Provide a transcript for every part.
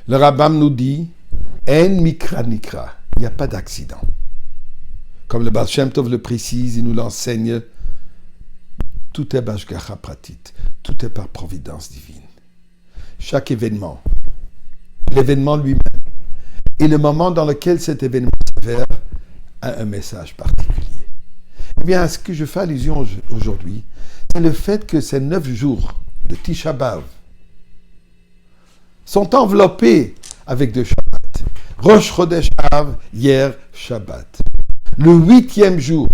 Le Rambam nous dit, En mikra nikra, il n'y a pas d'accident. Comme le Baal Shem Tov le précise, il nous l'enseigne, tout est bashgacha pratit, tout est par providence divine. Chaque événement, l'événement lui-même, et le moment dans lequel cet événement s'avère a un message particulier. Eh bien, à ce que je fais allusion aujourd'hui, c'est le fait que ces 9 jours de Tisha B'Av sont enveloppés avec de Shabbat. Rosh Chodesh Av, hier Shabbat. Le 8e jour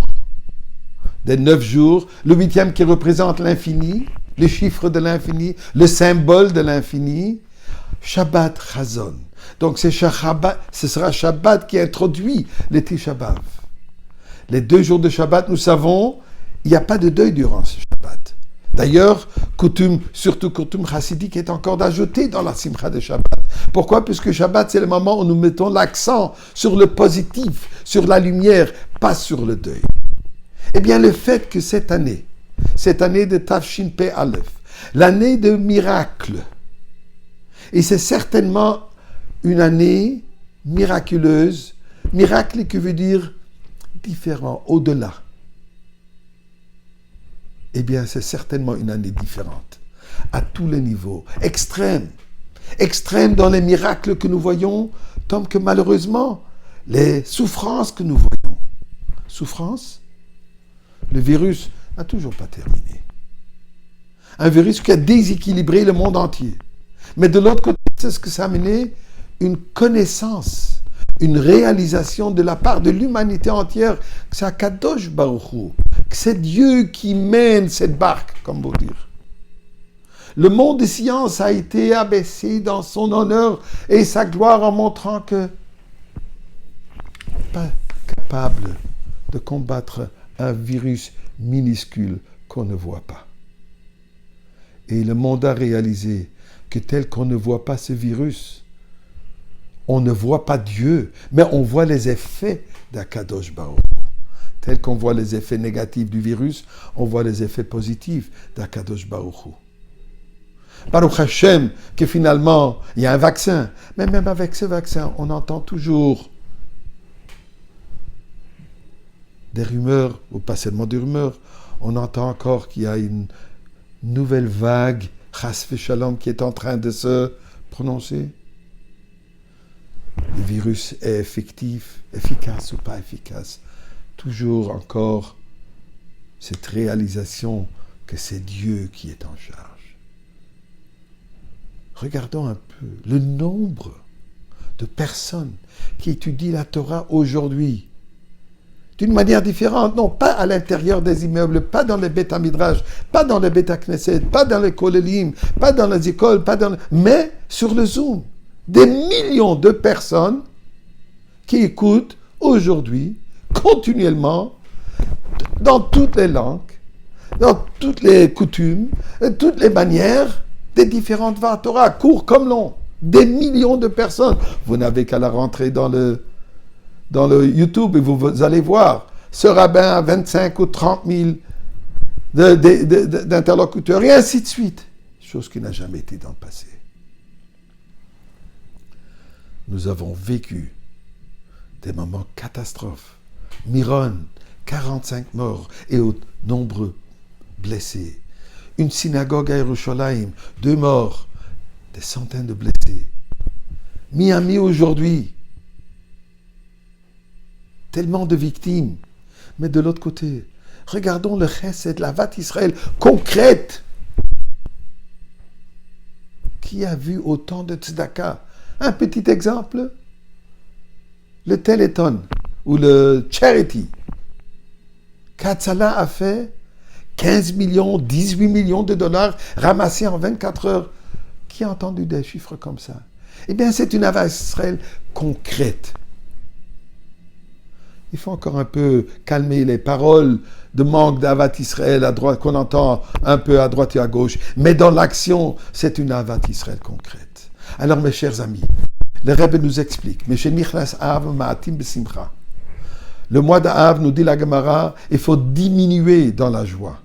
des 9 jours, le 8e qui représente l'infini, le chiffre de l'infini, le symbole de l'infini, Shabbat Chazon. Donc ce sera Shabbat qui introduit le Tisha B'Av. Les 2 jours de Shabbat, nous savons, il n'y a pas de deuil durant ce Shabbat. D'ailleurs, surtout Coutume chassidique est encore d'ajouter dans la Simcha de Shabbat. Pourquoi? Puisque Shabbat, c'est le moment où nous mettons l'accent sur le positif, sur la lumière, pas sur le deuil. Eh bien, le fait que cette année de Tafshin Pei Aleph, l'année de miracle, et c'est certainement une année miraculeuse, miracle qui veut dire différent, au-delà. Eh bien, c'est certainement une année différente, à tous les niveaux, extrême dans les miracles que nous voyons, tant que malheureusement, les souffrances que nous voyons. Souffrance, le virus n'a toujours pas terminé. Un virus qui a déséquilibré le monde entier. Mais de l'autre côté, c'est ce que ça a amené une connaissance, une réalisation de la part de l'humanité entière, que c'est Akadosh Baruch Hu, que c'est Dieu qui mène cette barque, comme vous dire. Le monde des sciences a été abaissé dans son honneur et sa gloire en montrant que pas capable de combattre un virus minuscule qu'on ne voit pas. Et le monde a réalisé que tel qu'on ne voit pas ce virus, on ne voit pas Dieu, mais on voit les effets d'Akadosh Baruch Hu. Tel qu'on voit les effets négatifs du virus, on voit les effets positifs d'Akadosh Baruch Hu. Baruch Hashem, que finalement, il y a un vaccin. Mais même avec ce vaccin, on entend toujours des rumeurs, ou pas seulement des rumeurs, on entend encore qu'il y a une nouvelle vague, Chas v'Shalom, qui est en train de se prononcer. Le virus est efficace ou pas efficace. Toujours encore cette réalisation que c'est Dieu qui est en charge. Regardons un peu le nombre de personnes qui étudient la Torah aujourd'hui d'une manière différente, non pas à l'intérieur des immeubles, pas dans les Beth Midrash, pas dans les Beth Knesset, pas dans les Kolelim, pas dans les écoles, mais sur le Zoom. Des millions de personnes qui écoutent aujourd'hui, continuellement, dans toutes les langues, dans toutes les coutumes, toutes les manières, des différentes Torah, court comme long. Des millions de personnes. Vous n'avez qu'à la rentrer dans le YouTube et vous allez voir ce rabbin à 25 ou 30 000 d'interlocuteurs et ainsi de suite. Chose qui n'a jamais été dans le passé. Nous avons vécu des moments catastrophes. Miron, 45 morts et nombreux blessés. Une synagogue à Yerushalayim, 2 morts, des centaines de blessés. Miami aujourd'hui, tellement de victimes. Mais de l'autre côté, regardons le chesed, la vat Israël concrète. Qui a vu autant de tzedaka? Un petit exemple, le Téléthon ou le Charity. Katsala a fait 15 millions, 18 millions de dollars ramassés en 24 heures. Qui a entendu des chiffres comme ça? Eh bien, c'est une Avat Israël concrète. Il faut encore un peu calmer les paroles de manque d'Avat Israël à droite, qu'on entend un peu à droite et à gauche. Mais dans l'action, c'est une Avat Israël concrète. Alors, mes chers amis, le Rebbe nous explique. Le mois d'Av, nous dit la Gemara, il faut diminuer dans la joie.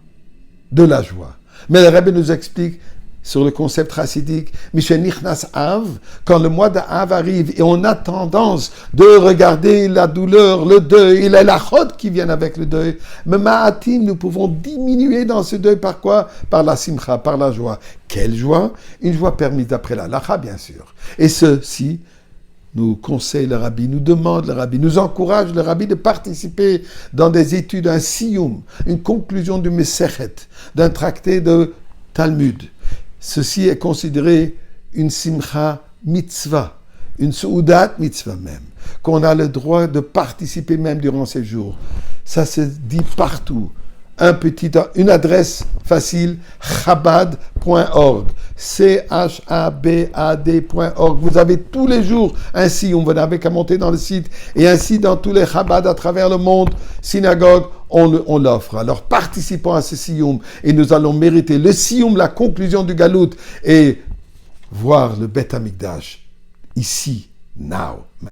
De la joie. Mais le Rebbe nous explique, sur le concept chassidique, Mishenichnas Av, quand le mois d'Av arrive et on a tendance de regarder la douleur, le deuil et la lachot qui viennent avec le deuil, mais Ma'atim, nous pouvons diminuer dans ce deuil par quoi? Par la simcha, par la joie. Quelle joie? Une joie permise d'après la lacha, bien sûr. Et ceci nous conseille le rabbi, nous demande le rabbi, nous encourage le rabbi de participer dans des études, un siyum, une conclusion du Mesechet, d'un tracté de Talmud. Ceci est considéré une simcha mitzvah, une soudat mitzvah même, qu'on a le droit de participer même durant ces jours. Ça se dit partout. Une adresse facile, chabad.org, chabad.org. Vous avez tous les jours un siyum, vous n'avez qu'à monter dans le site, et ainsi dans tous les chabad à travers le monde, synagogue, on l'offre. Alors participons à ce siyum, et nous allons mériter le siyum, la conclusion du galout, et voir le Beth Amikdash, ici, now.